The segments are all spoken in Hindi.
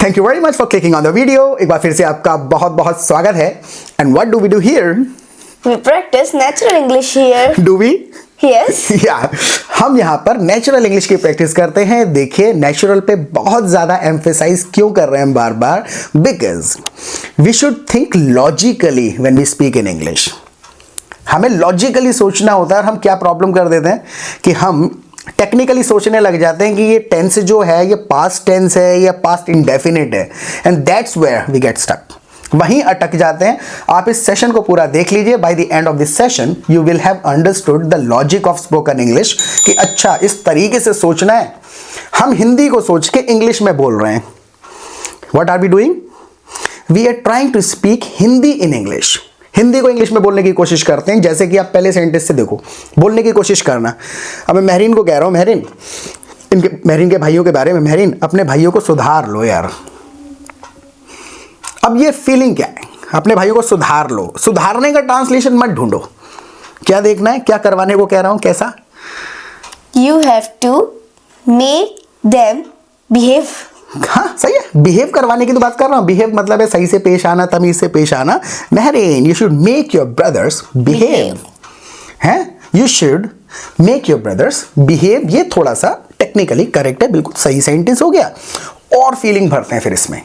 Thank you very much for clicking on the video. एक बार फिर से आपका बहुत बहुत स्वागत है। And what do we do here? We practice natural English here. Do we? Yes. हम यहाँ पर नेचुरल इंग्लिश की प्रैक्टिस करते हैं। देखिए नेचुरल पे बहुत ज्यादा एम्फेसाइज क्यों कर रहे हैं बार बार? Because we should think logically when we speak in English. हमें लॉजिकली सोचना होता है। हम क्या प्रॉब्लम कर देते हैं कि हम टेक्निकली सोचने लग जाते हैं कि ये टेंस जो है ये पास्ट टेंस है या पास्ट इंडेफिनिट है, and that's where we get stuck. वहीं अटक जाते हैं। आप इस सेशन को पूरा देख लीजिए। By the end of this session you will have understood the logic of spoken English कि अच्छा इस तरीके से सोचना है। हम हिंदी को सोच के इंग्लिश में बोल रहे हैं। What are we doing? We are trying to speak Hindi in English. Hindi को इंग्लिश में बोलने की कोशिश करते हैं। जैसे कि आप पहले सेंटेंस से देखो, बोलने की कोशिश करना। अब मैं महरीन को कह रहा हूं, महरीन के भाइयों के बारे में, महरीन अपने भाइयों को सुधार लो यार। अब ये फीलिंग क्या है? अपने भाइयों को सुधार लो। सुधारने का ट्रांसलेशन मत ढूंढो। क्या देखना है, क्या करवाने को कह रहा हूं, कैसा? You have to make them behave. हाँ सही है, बिहेव करवाने की तो बात कर रहा हूं। बिहेव मतलब है सही से पेश आना, तमीज से पेश आना। Mahreen you should make your brothers behave. हैं, you should make your brothers behave. ये थोड़ा सा टेक्निकली करेक्ट है, बिल्कुल सही सेंटेंस हो गया। और फीलिंग भरते हैं फिर इसमें।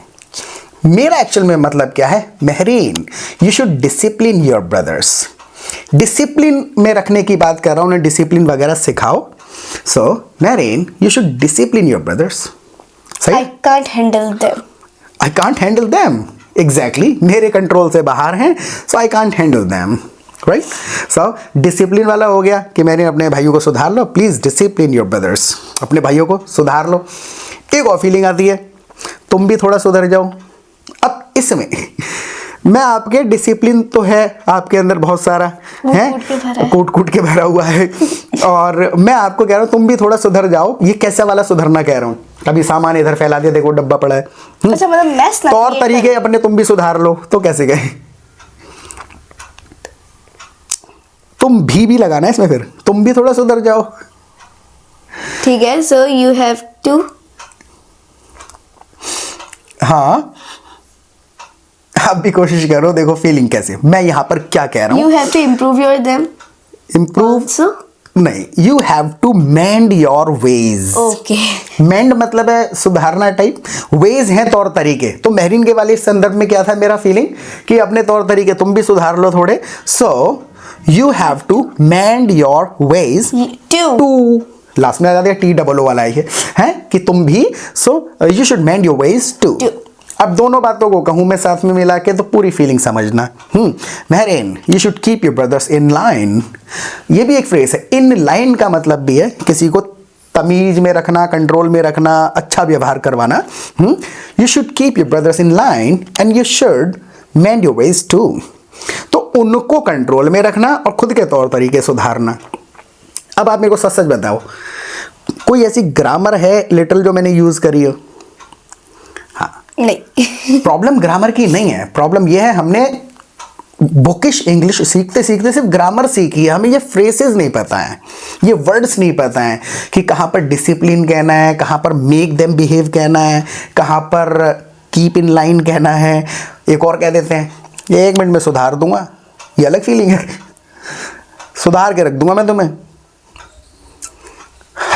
मेरा एक्चुअल में मतलब क्या है? Mehreen you should discipline your brothers. Discipline में रखने की बात कर रहा हूं, उन्हें डिसिप्लिन वगैरह सिखाओ। So Mahreen you should discipline your brothers. I can't handle them. I can't handle them. Exactly. मेरे कंट्रोल से बाहर हैं, so I can't handle them. Right? So discipline वाला हो गया कि मैंने अपने भाइयों को सुधार लो। Please discipline your brothers. अपने भाइयों को सुधार लो। एक और फीलिंग आती है, तुम भी थोड़ा सुधर जाओ। अब इसमें मैं आपके डिसिप्लिन तो है आपके अंदर बहुत सारा है, कूट के भरा हुआ है, और मैं आपको कह रहा हूँ तुम भी थोड़ा सुधर जाओ। ये कैसा वाला सुधरना कह रहा हूँ? कभी सामान इधर फैला दिया, देखो डब्बा पड़ा है। अच्छा मतलब मैस ना तौर तरीके अपने तुम भी सुधार लो, तो कैसे गए? तुम भी लगाना है इसमें, फिर तुम भी थोड़ा सुधर जाओ। ठीक है, so you have to. हाँ आप भी कोशिश करो। देखो फीलिंग कैसे, मैं यहाँ पर क्या कह रहा हूँ? You have to improve your them. Improve Also. नहीं, you have to mend your ways. Okay. Mend मतलब है सुधारना टाइप, वेज हैं तौर तरीके। तो महरीन के वाले संदर्भ में क्या था मेरा फीलिंग कि अपने तौर तरीके तुम भी सुधार लो थोड़े। So you have to mend your ways too, last में लगा दिया टी डबल ओ वाला है कि तुम भी। So you should mend your ways too. अब दोनों बातों को कहूं मैं साथ में मिला के तो पूरी फीलिंग समझना। Mehreen you should keep your brothers in line. ये भी एक फ्रेज है। इन लाइन का मतलब भी है किसी को तमीज में रखना, कंट्रोल में रखना, अच्छा व्यवहार करवाना। You should keep your brothers in line and you should mend your ways too. तो उनको कंट्रोल में रखना और खुद के तौर तरीके सुधारना। अब आप मेरे को सच सच बताओ, कोई ऐसी ग्रामर है लिटिल जो मैंने यूज करी हो? नहीं। प्रॉब्लम ग्रामर की नहीं है। प्रॉब्लम यह है हमने बुकिश इंग्लिश सीखते सीखते सिर्फ ग्रामर सीखी है। हमें ये फ्रेसेस नहीं पता है, ये वर्ड्स नहीं पता है कि कहाँ पर डिसिप्लिन कहना है, कहाँ पर मेक देम बिहेव कहना है, कहाँ पर कीप इन लाइन कहना है। एक और कह देते हैं ये 1 मिनट में सुधार दूंगा। ये अलग फीलिंग है। सुधार के रख दूंगा मैं तुम्हें।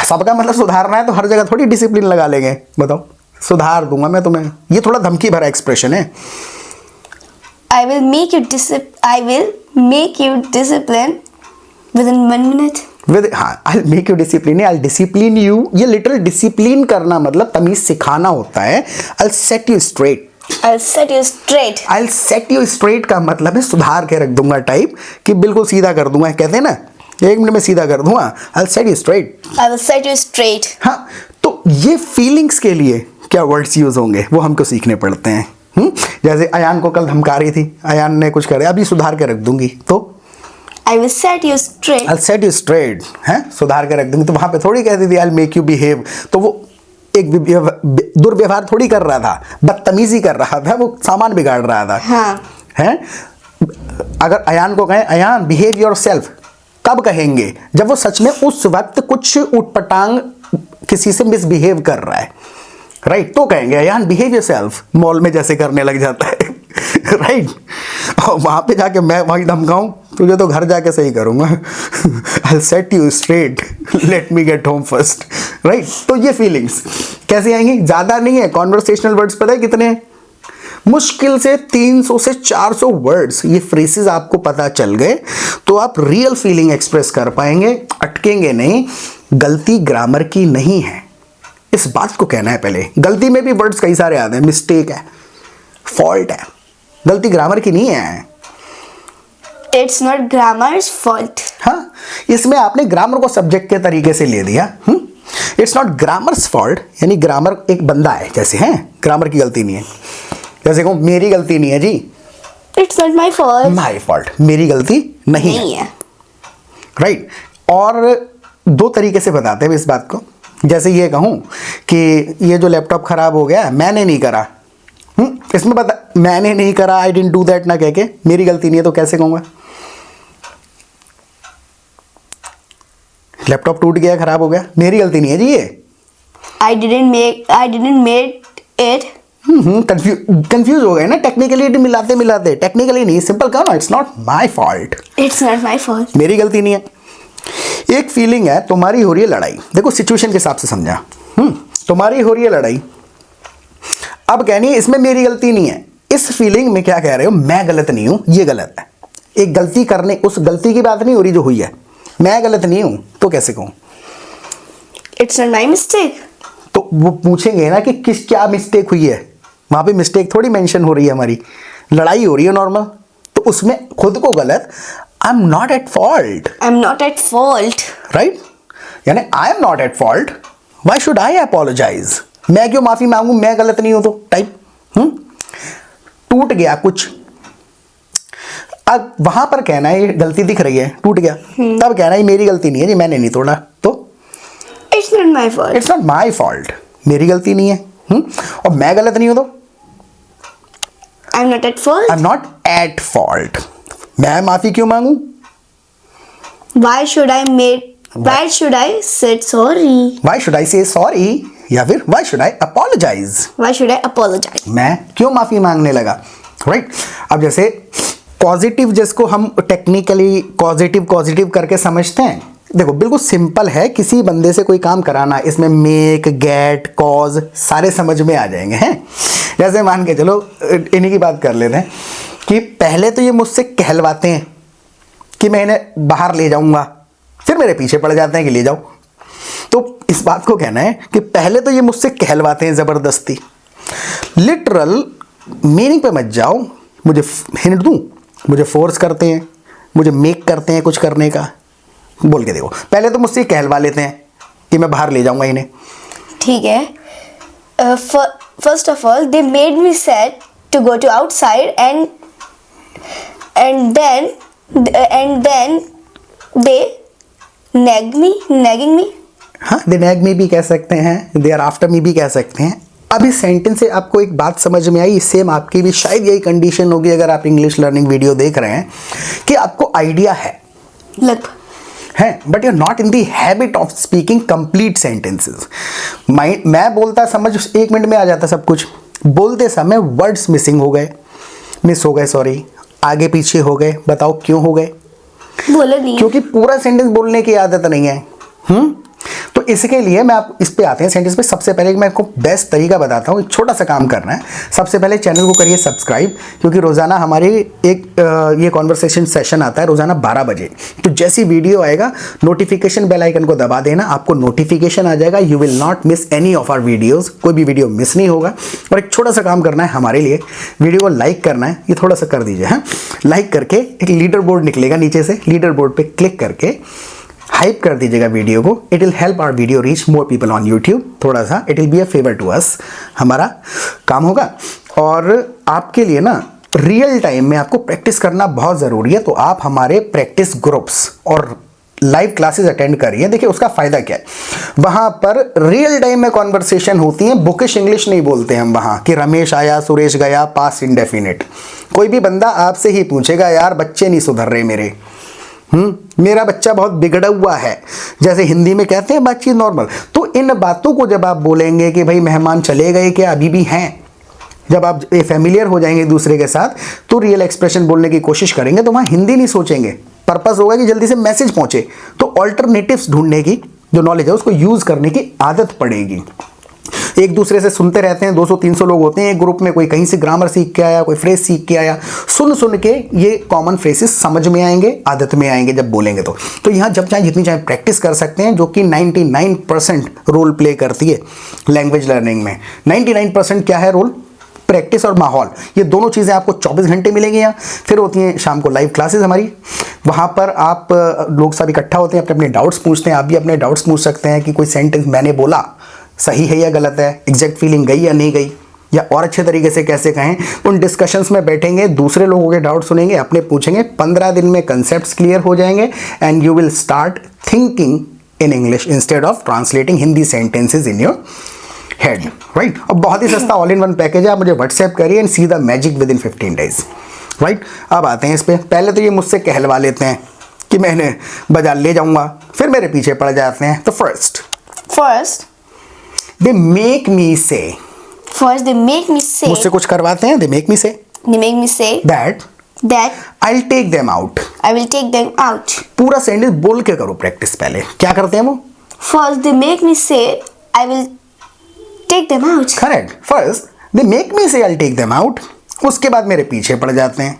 सबका मतलब सुधारना है तो हर जगह थोड़ी डिसिप्लिन लगा लेंगे। बताओ, सुधार दूंगा मैं तुम्हें, ये थोड़ा धमकी भरा एक्सप्रेशन है। I will make you discipline within 1 minute. हाँ, I'll make you discipline, I'll discipline you। ये लिटिल डिसिप्लिन करना मतलब तमीज सिखाना होता है। I'll set you straight। I'll set you straight. I'll set you straight का मतलब है सुधार के रख दूंगा टाइप, कि बिल्कुल सीधा कर दूंगा। कहते हैं ना 1 मिनट में सीधा कर दूंगा। I'll set you straight। I will set you straight. हाँ, तो ये फीलिंग्स के लिए क्या वर्ड्स यूज होंगे वो हमको सीखने पड़ते हैं। जैसे अयान को कल धमका रही थी, अयान ने कुछ करे, अभी सुधार के रख दूंगी, तो I will set you straight. I'll set you straight, हैं, सुधार के रख दूंगी। तो वहां पे थोड़ी कहती थी I'll make you behave। तो वो एक दुर्व्यवहार थोड़ी कर रहा था, बदतमीजी कर रहा था, वो सामान बिगाड़ रहा था। हाँ। हैं, अगर अयान को कहें अयान बिहेव योर सेल्फ, कब कहेंगे? जब वो सच में उस वक्त कुछ उटपटांग किसी से मिसबिहेव कर रहा है। राइट तो कहेंगे यार बिहेव योरसेल्फ, मॉल में जैसे करने लग जाता है राइट और वहां पे जाके मैं वही धमकाऊं, तुझे तो घर जाके सही करूंगा I set you straight, let me get home first, right. तो ये फीलिंग्स कैसे आएंगी? ज्यादा नहीं है, कॉन्वर्सेशनल वर्ड्स पता है कितने हैं? मुश्किल से 300 से 400 वर्ड्स, ये फ्रेसेस आपको पता चल गए तो आप रियल फीलिंग एक्सप्रेस कर पाएंगे, अटकेंगे नहीं। गलती ग्रामर की नहीं है, इस बात को कहना है पहले। गलती में भी वर्ड्स कई सारे आते हैं, मिस्टेक है, फॉल्ट है, गलती ग्रामर की नहीं है। It's not grammar's fault. हाँ, इसमें आपने ग्रामर को सब्जेक्ट के तरीके से ले दिया। इट्स नॉट ग्रामर्स फॉल्ट, यानी ग्रामर एक बंदा है जैसे, हैं ग्रामर की गलती नहीं है। जैसे कहूँ मेरी गलती नहीं है जी, It's not my fault. My fault, मेरी गलती नहीं है, राइट। और दो तरीके से बताते हैं इस बात को। जैसे ये कहूँ कि ये जो लैपटॉप खराब हो गया मैंने नहीं करा, इसमें पता मैंने नहीं करा, आई डिडंट डू दैट ना कह के मेरी गलती नहीं है, तो कैसे कहूँगा? लैपटॉप टूट गया, खराब हो गया, मेरी गलती नहीं है जी ये। I didn't make it. Confuse हो गए ना, टेक्निकली मिलाते मिलाते, टेक्निकली नहीं, सिंपल कहो ना, it's not my fault, It's not my fault. मेरी गलती नहीं है। एक फीलिंग है तुम्हारी हो रही है लड़ाई, देखो सिचुएशन के हिसाब से समझा, तुम्हारी हो रही है लड़ाई, अब कहनी है इसमें मेरी गलती नहीं है। इस फीलिंग में क्या कह रहे हो? मैं गलत नहीं हूं, ये गलत है। एक गलती करने, उस गलती की बात नहीं हो रही जो हुई है, मैं गलत नहीं हूं, तो कैसे कहूं? It's not my mistake. तो वो पूछेंगे ना कि क्या मिस्टेक हुई है, वहां पे मिस्टेक थोड़ी मेंशन हो रही है, हमारी लड़ाई हो रही है नॉर्मल, तो उसमें खुद को गलत, I am not at fault, I'm not at fault. Right, यानी I am not at fault, why should I apologise, मैं क्यों माफी मांगू, मैं गलत नहीं हूं तो, टाइप। टूट गया कुछ, अब वहां पर कहना है ये गलती दिख रही है, टूट गया, तब कहना है मेरी गलती नहीं है जी, मैंने नहीं तोड़ा, तो It's not my fault. It's not my fault, मेरी गलती नहीं है। और मैं गलत नहीं हूं तो I'm not at fault. I am not at fault, मैं माफी क्यों मांगू? Why should I say sorry? Why should I say sorry, या फिर why should I apologize, Why should I apologize? मैं क्यों माफी मांगने लगा, राइट। अब जैसे पॉजिटिव, जिसको हम टेक्निकली पॉजिटिव करके समझते हैं, देखो बिल्कुल सिंपल है, किसी बंदे से कोई काम कराना, इसमें मेक, गेट, कॉज सारे समझ में आ जाएंगे, हैं। जैसे मान के चलो, इन्हीं की बात कर लेते हैं कि पहले तो ये मुझसे कहलवाते हैं कि मैं इन्हें बाहर ले जाऊंगा, फिर मेरे पीछे पड़ जाते हैं कि ले जाओ। तो इस बात को कहना है कि पहले तो ये मुझसे कहलवाते हैं जबरदस्ती, लिटरल मीनिंग पे मत जाओ, मुझे हिंट दूं, मुझे फोर्स करते हैं, मुझे मेक करते हैं कुछ करने का, बोल के देखो। पहले तो मुझसे कहलवा लेते हैं कि मैं बाहर ले जाऊंगा इन्हें, ठीक है। First of all, they made me sad to go to outside, and then they nagging me. हाँ, दे नैग मी भी कह सकते हैं, दे आर आफ्टर मी भी कह सकते हैं। अब इस सेंटेंस से आपको एक बात समझ में आई, सेम आपकी भी शायद यही कंडीशन होगी अगर आप इंग्लिश लर्निंग वीडियो देख रहे हैं, कि आपको आइडिया है है, but you are not in the habit of speaking complete sentences. मैं बोलता समझ 1 मिनट में आ जाता सब कुछ, बोलते समय वर्ड्स मिसिंग हो गए, मिस हो गए, सॉरी, आगे पीछे हो गए, बताओ क्यों हो गए? बोला नहीं, क्योंकि पूरा सेंटेंस बोलने की आदत नहीं है। तो इसके लिए मैं आप इस पे आते हैं सेंटेंस पे। सबसे पहले मैं आपको बेस्ट तरीका बताता हूँ, एक छोटा सा काम करना है। सबसे पहले चैनल को करिए सब्सक्राइब, क्योंकि रोजाना हमारी ये कॉन्वर्सेशन सेशन आता है रोजाना 12 बजे। तो जैसी वीडियो आएगा नोटिफिकेशन बेल आइकन को दबा देना, आपको नोटिफिकेशन आ जाएगा। You will not miss any of our videos, कोई भी वीडियो मिस नहीं होगा। और एक छोटा सा काम करना है हमारे लिए, वीडियो को लाइक करना है, ये थोड़ा सा कर दीजिए। हाँ, लाइक करके एक लीडर बोर्ड निकलेगा नीचे से, लीडर बोर्ड पे क्लिक करके हाइप कर दीजिएगा वीडियो को। It will help our video reach more people on YouTube. थोड़ा सा it will be a favour to us, हमारा काम होगा। और आपके लिए ना रियल टाइम में आपको प्रैक्टिस करना बहुत ज़रूरी है, तो आप हमारे प्रैक्टिस ग्रुप्स और लाइव क्लासेस अटेंड करिए। देखिए उसका फ़ायदा क्या है, वहाँ पर रियल टाइम में कॉन्वर्सेशन होती है, बुकिश इंग्लिश नहीं बोलते हम वहाँ कि रमेश आया सुरेश गया पास्ट इंडेफिनिट। कोई भी बंदा आपसे ही पूछेगा यार बच्चे नहीं सुधर रहे मेरे, मेरा बच्चा बहुत बिगड़ा हुआ है, जैसे हिंदी में कहते हैं बातचीत नॉर्मल। तो तो इन बातों को जब आप बोलेंगे कि भाई मेहमान चले गए क्या अभी भी हैं, जब आप फेमिलियर हो जाएंगे दूसरे के साथ तो रियल एक्सप्रेशन बोलने की कोशिश करेंगे, तो वहाँ हिंदी नहीं सोचेंगे, पर्पस होगा कि जल्दी से मैसेज पहुंचे। तो ऑल्टरनेटिव्स ढूंढने की जो नॉलेज है उसको यूज़ करने की आदत पड़ेगी। एक दूसरे से सुनते रहते हैं, 200-300 लोग होते हैं एक ग्रुप में, कोई कहीं से ग्रामर सीख के आया, कोई फ्रेज सीख के आया, सुन सुन के ये कॉमन फ्रेजेस समझ में आएंगे, आदत में आएंगे जब बोलेंगे। तो यहाँ जब चाहे जितनी चाहे प्रैक्टिस कर सकते हैं, जो कि 99% रोल प्ले करती है लैंग्वेज लर्निंग में। 99% क्या है रोल? प्रैक्टिस और माहौल। ये दोनों चीज़ें आपको 24 घंटे मिलेंगी यहाँ। फिर होती हैं शाम को लाइव क्लासेस हमारी, वहाँ पर आप लोग सब इकट्ठा होते हैं, अपने अपने डाउट्स पूछते हैं। आप भी अपने डाउट्स पूछ सकते हैं कि कोई सेंटेंस मैंने बोला सही है या गलत है, एग्जैक्ट फीलिंग गई या नहीं गई, या और अच्छे तरीके से कैसे कहें। उन डिस्कशंस में बैठेंगे, दूसरे लोगों के डाउट सुनेंगे, अपने पूछेंगे। 15 दिन में कंसेप्ट्स क्लियर हो जाएंगे and you will start thinking in English instead of translating Hindi sentences in your head, right. और बहुत ही सस्ता ऑल इन वन पैकेज है, आप मुझे व्हाट्सएप करिए and see the magic with in 15 days, right. अब आते हैं इस पर। पहले तो ये मुझसे कहलवा लेते हैं कि मैंने बाजार ले जाऊंगा, फिर मेरे पीछे पड़ जाते हैं। तो फर्स्ट दे मेक मी से, they make me say, मुझसे कुछ करवाते हैं। दे make me say that I will take them out. I will take them out. पूरा सेंटेंस बोल के करो प्रैक्टिस। पहले क्या करते हैं वो? First they make me say I will take them out. Correct. First they make me say I will take them out, उसके बाद मेरे पीछे पड़ जाते हैं।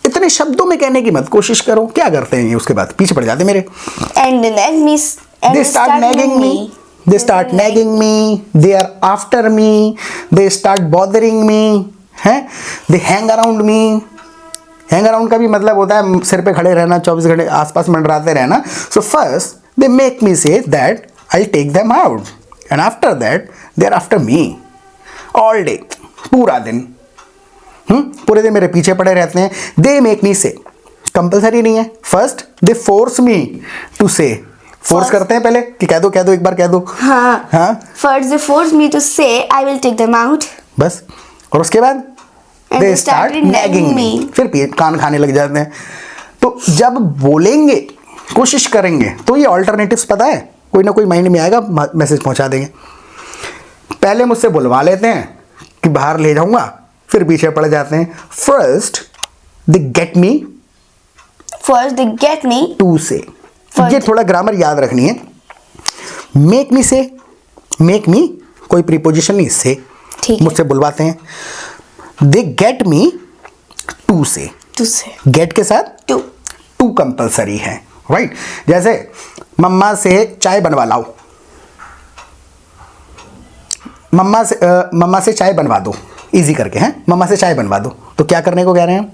इतने शब्दों में कहने की मत कोशिश करो। क्या करते हैं ये? उसके बाद पीछे पड़ जाते हैं मेरे। And they nag me. And They start nagging me. They start nagging me. They are after me. They start bothering me. हैं? They hang around me. Hang around का भी मतलब होता है सिर पे खड़े रहना, 24 घंटे आसपास मंडराते रहना। So first they make me say that I'll take them out, and after that they are after me all day. पूरा दिन पूरे दिन मेरे पीछे पड़े रहते हैं। They make me say, compulsory नहीं है। First they force me to say, force करते हैं पहले कि कह दो एक बार कह दो। हाँ। First they force me to say I will take them out. बस। और उसके बाद And they they start started nagging nagging me, me. फिर कान खाने लग जाते हैं। तो जब बोलेंगे, कोशिश करेंगे, तो ये ऑल्टरनेटिव्स पता है, कोई ना कोई माइंड में आएगा, मैसेज पहुंचा देंगे। पहले मुझसे बुलवा लेते हैं कि बाहर ले जाऊंगा, फिर पीछे पड़ जाते हैं। First they get me First they get me. To say, ये थोड़ा ग्रामर याद रखनी है। मेक मी से, मेक मी कोई प्रीपोजिशन नहीं, से ठीक है। मुझसे बुलवाते हैं। दे गेट मी टू से, To say. गेट के साथ To. टू कंपल्सरी है, राइट। जैसे मम्मा से चाय बनवा लाओ, मम्मा से चाय बनवा दो, इजी करके हैं, मम्मा से चाय बनवा दो। तो क्या करने को कह रहे हैं हम?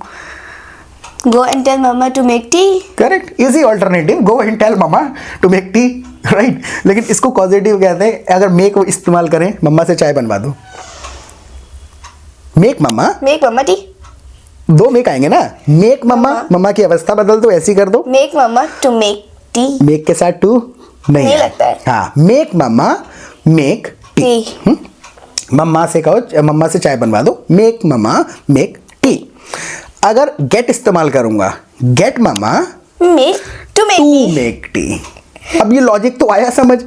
Go and tell mama to make tea. Correct, easy alternative, go and tell mama to make tea, right. लेकिन इसको पॉजिटिव कहते हैं। अगर मेक इस्तेमाल करें, मम्मा से चाय बनवा दो, मेक मम्मा, Make mama tea. दो मेक आएंगे ना। मेक मम्मा, मम्मा की अवस्था बदल दो, ऐसी कर दो। Make mama to make tea. Make के साथ टू नहीं नहीं है। लगता है। हाँ, make mama make tea. Tea. Mama से कहो मम्मा से चाय बनवा दो, मेक मम्मा मेक टी। अगर गेट इस्तेमाल करूंगा, get mama Make to make to tea. Make tea. अब ये लॉजिक तो आया समझ,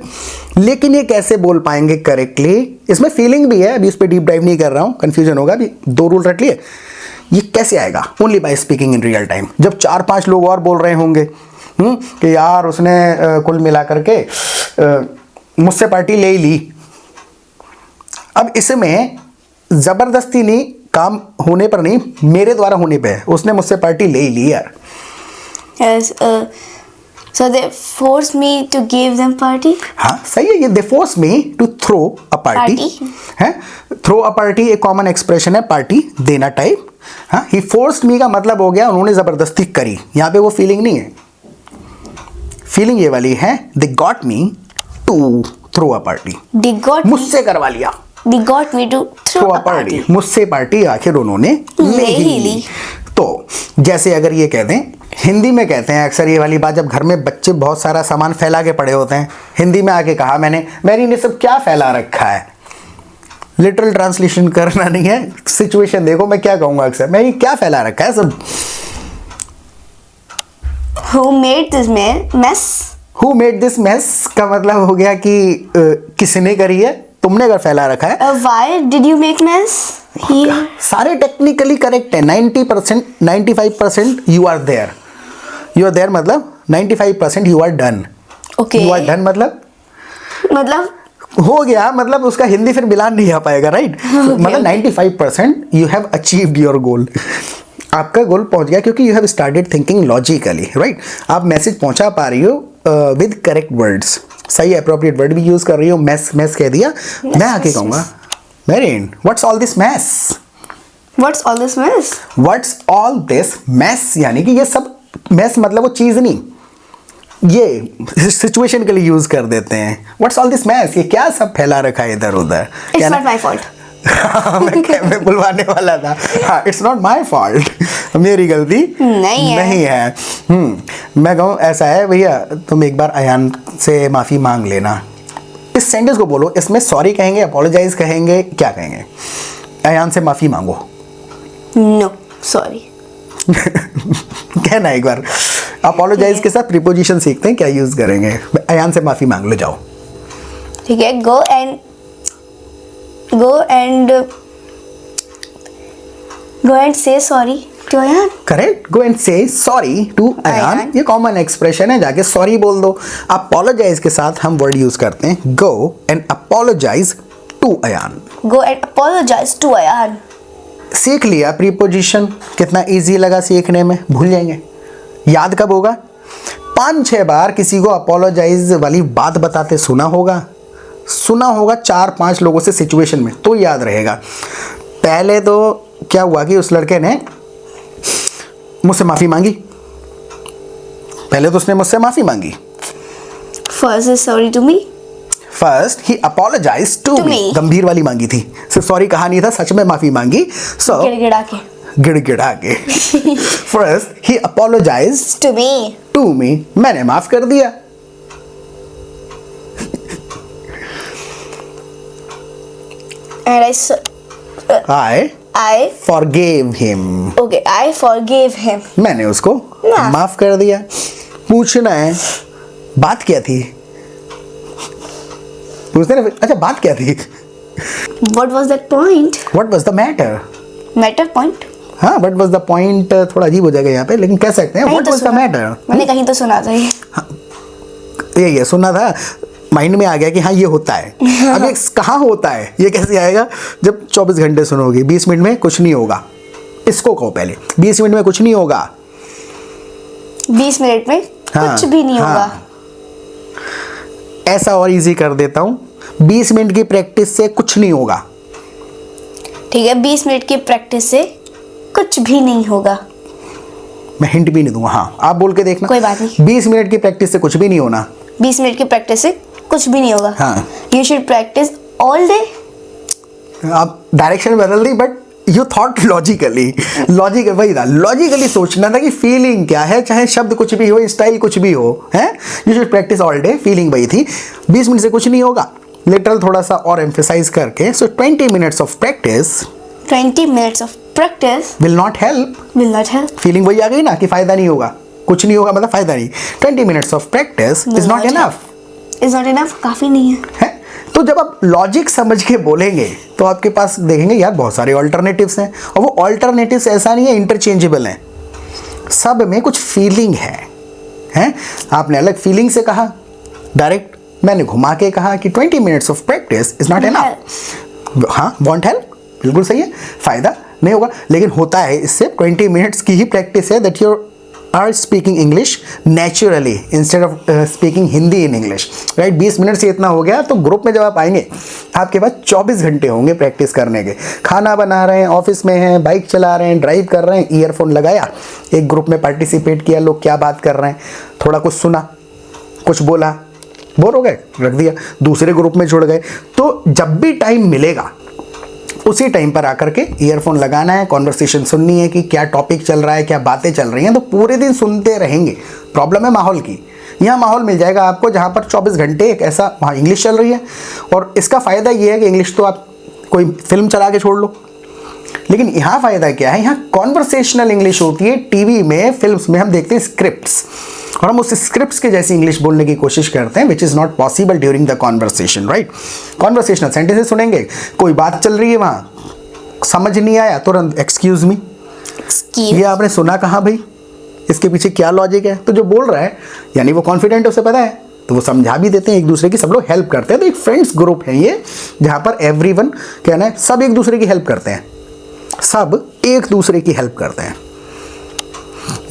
लेकिन ये कैसे बोल पाएंगे करेक्टली? इसमें फीलिंग भी है, अभी इस पर डीप डाइव नहीं कर रहा हूं, कंफ्यूजन होगा। अभी 2 रूल रट लिए। ये कैसे आएगा? Only by speaking in real time. जब 4-5 लोग और बोल रहे होंगे कि यार उसने कुल मिला करके मुझसे पार्टी ले ही ली। अब इसमें जबरदस्ती नहीं, काम होने पर नहीं, मेरे द्वारा होने पे है, उसने मुझसे पार्टी ले ही ली यार। Yes, so they force me to give them party. हाँ सही है, ये they force me to throw a party Party. है। थ्रो अ पार्टी एक कॉमन एक्सप्रेशन है, पार्टी देना टाइप। हाँ, ही फोर्स्ड मी का मतलब हो गया उन्होंने जबरदस्ती करी। यहाँ पे वो फीलिंग नहीं है, फीलिंग ये वाली है, they got me to throw a party, They got me. मुझसे करवा लिया They got me to throw throw a a party, party. मुझसे पार्टी आखिर उन्होंने ले ही ली। तो जैसे अगर ये कहते हैं, हिंदी में कहते हैं अक्सर ये वाली बात, जब घर में बच्चे बहुत सारा सामान फैला के पड़े होते हैं, हिंदी में आके कहा मैंने ने सब क्या फैला रखा है। लिटरल ट्रांसलेशन करना नहीं है, सिचुएशन देखो मैं क्या कहूंगा अक्सर, मैंने क्या फैला रखा है सब। Who made this mess? Who made this mess का मतलब हो गया कि किसने करी है, तुमने अगर फैला रखा है। Why did you make mess here? सारे टेक्निकली करेक्ट है। 90%, 95% you are there. You are there मतलब 95% you are done. Okay. You are done मतलब मतलब हो गया, मतलब उसका हिंदी फिर मिलान नहीं आ पाएगा, राइट? मतलब 95% you have achieved your goal. आपका गोल पहुंच गया क्योंकि you have started thinking logically, right? आप मैसेज पहुंचा पा रही हो विद करेक्ट वर्ड्स, सही अप्रोप्रिएट वर्ड भी यूज कर रही हो। मैस मैस कह दिया, मैं आके कहूंगा मेरिन what's all this mess. what's all this mess? What's all this mess यानी कि ये सब मैस मतलब वो चीज नहीं, ये सिचुएशन के लिए यूज कर देते हैं। व्हाट्स ऑल दिस मैस, ये क्या सब फैला रखा है इधर उधर। It's not my fault. मैं बुलवाने वाला था। हाँ, इट्स नॉट माई फॉल्ट, मेरी गलती नहीं है। मैं कहूँ ऐसा है भैया, तुम एक बार अयान से माफ़ी मांग लेना। इस सेंटेंस को बोलो, इसमें सॉरी कहेंगे, अपोलोजाइज कहेंगे, क्या कहेंगे? अयान से माफ़ी मांगो। No, sorry. कहना एक बार। अपोलोजाइज के साथ प्रीपोजिशन सीखते हैं, क्या यूज़ करेंगे? अयान से माफ़ी मांग लो, जाओ। ठीक है, go and say sorry to Ayan. Correct, go and से सॉरी टू अयान। अयान। ये कॉमन एक्सप्रेशन है, जाके सॉरी बोल दो। अपोलोजाइज के साथ हम वर्ड यूज करते हैं go and apologize to Ayaan. Go and apologize to Ayan. सीख लिया प्रीपोजिशन, कितना इजी लगा सीखने में, भूल जाएंगे। याद कब होगा? 5-6 बार किसी को अपोलोजाइज वाली बात बताते सुना होगा 4-5 लोगों से सिचुएशन में, तो याद रहेगा। पहले तो क्या हुआ कि उस लड़के ने मुझसे माफ़ी मांगी। पहले तो उसने मुझसे माफ़ी मांगी। First is sorry to me. First ही apologize to To me, me. गंभीर वाली मांगी थी, सिर्फ सॉरी कहा नहीं था, सच में माफ़ी मांगी। सो गिड़गिड़ा के. गिड़गिड़ा के फर्स्ट ही apologize To me. To me, मैंने माफ कर दिया। And I forgave him, I forgave him. मैंने उसको माफ। माफ कर दिया। पूछना है बात क्या थी, पूछते ना, अच्छा बात क्या थी? What was that point? What was the matter? Matter point? हाँ, what was the point थोड़ा अजीब हो जाएगा यहाँ पे, लेकिन कह सकते हैं कहीं what तो was the सुना. matter? मैंने कहीं तो सुना था ये. ये सुना था, माइंड में आ गया कि हाँ ये होता है। अब ये कहाँ होता है, ये कैसे आएगा? जब 24 घंटे सुनोगे, 20 मिनट में कुछ नहीं होगा। इसको कहो पहले, 20 मिनट में कुछ नहीं होगा। 20 मिनट में हाँ, कुछ भी नहीं हाँ। होगा. ऐसा और इजी कर देता हूँ, 20 मिनट की प्रैक्टिस से कुछ नहीं होगा। ठीक है, 20 मिनट की प्रैक्टिस से कुछ भी नहीं होगा. मैं हिंट भी नहीं दूंगा, हाँ आप बोल के देखना। कोई बात नहीं. 20 मिनट की प्रैक्टिस से कुछ भी नहीं होना। 20 मिनट की प्रैक्टिस से कुछ भी नहीं होगा. हाँ। You should practice all day. आप डायरेक्शन बदल दी, बट यू थॉट लॉजिकली वही था, लॉजिकली सोचना था कि फीलिंग क्या है, चाहे शब्द कुछ भी हो, स्टाइल कुछ भी हो, है। You should practice all day, feeling वही थी। 20 मिनट से कुछ नहीं होगा, लिटरल थोड़ा सा और एम्फेसाइज करके। सो 20 minutes of practice 20 minutes of practice will not help. will not help. Feeling वही आ गई ना कि फायदा नहीं होगा, कुछ नहीं होगा मतलब फायदा नहीं। 20 minutes of practice is not enough. Is not enough. काफी नहीं है. तो जब आप लॉजिक समझ के बोलेंगे तो आपके पास देखेंगे यार बहुत सारे ऑल्टरनेटिव्स हैं, और वो ऑल्टरनेटिव्स ऐसा नहीं है इंटरचेंजेबल हैं, सब में कुछ फीलिंग है। आपने अलग फीलिंग से कहा, डायरेक्ट मैंने घुमा के कहा कि 20 minutes of practice is not enough. हाँ, वॉन्ट हेल्प, बिल्कुल सही है, फायदा नहीं होगा, लेकिन होता है इससे। 20 मिनट्स की ही प्रैक्टिस है that you are speaking English naturally instead of speaking Hindi in English, right. 20 minute से इतना हो गया, तो ग्रुप में जब आप आएंगे आपके पास 24 घंटे होंगे प्रैक्टिस करने के। खाना बना रहे हैं, ऑफिस में हैं, बाइक चला रहे हैं, ड्राइव कर रहे हैं, ईयरफोन लगाया, एक ग्रुप में पार्टिसिपेट किया, लोग क्या बात कर रहे हैं, थोड़ा कुछ सुना, कुछ बोला, बोर हो गए, रख दिया, दूसरे ग्रुप में जुड़ गए। तो जब भी टाइम मिलेगा उसी टाइम पर आकर के ईयरफोन लगाना है, कॉन्वर्सेशन सुननी है कि क्या टॉपिक चल रहा है, क्या बातें चल रही हैं, तो पूरे दिन सुनते रहेंगे। प्रॉब्लम है माहौल की, यहाँ माहौल मिल जाएगा आपको जहाँ पर 24 घंटे एक ऐसा वहाँ इंग्लिश चल रही है। और इसका फ़ायदा ये है कि इंग्लिश तो आप कोई फिल्म चला के छोड़ लो, लेकिन यहाँ फायदा क्या है, यहाँ कॉन्वर्सेशनल इंग्लिश होती है। टीवी में, फिल्म्स में हम देखते हैं स्क्रिप्ट्स, और हम उस स्क्रिप्ट्स के जैसी इंग्लिश बोलने की कोशिश करते हैं, which is not possible during the conversation, right. Conversational sentences सुनेंगे, कोई बात चल रही है वहाँ, समझ नहीं आया, तुरंत एक्सक्यूज मी, ये आपने सुना कहाँ भाई, इसके पीछे क्या लॉजिक है। तो जो बोल रहा है यानी वो कॉन्फिडेंट है, उसे पता है, तो वो समझा भी देते हैं एक दूसरे की, सब लोग हेल्प करते हैं। तो एक फ्रेंड्स ग्रुप है ये, जहाँ पर एवरीवन कहना है सब एक दूसरे की हेल्प करते हैं, सब एक दूसरे की हेल्प करते हैं।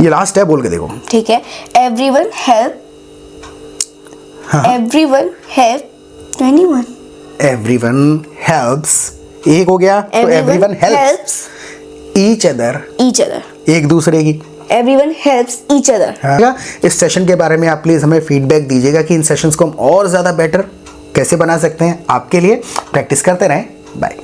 ये लास्ट है, बोल के देखो। ठीक है, everyone help, everyone help anyone, everyone helps, एक हो गया, तो एवरीवन हेल्प्स ईच अदर, एक दूसरे की, एवरीवन हेल्प्स ईच अदर। इस सेशन के बारे में आप प्लीज़ हमें फीडबैक दीजिएगा कि इन सेशंस को हम और ज़्यादा बेटर कैसे बना सकते हैं। आपके लिए प्रैक्टिस करते रहें। बाय।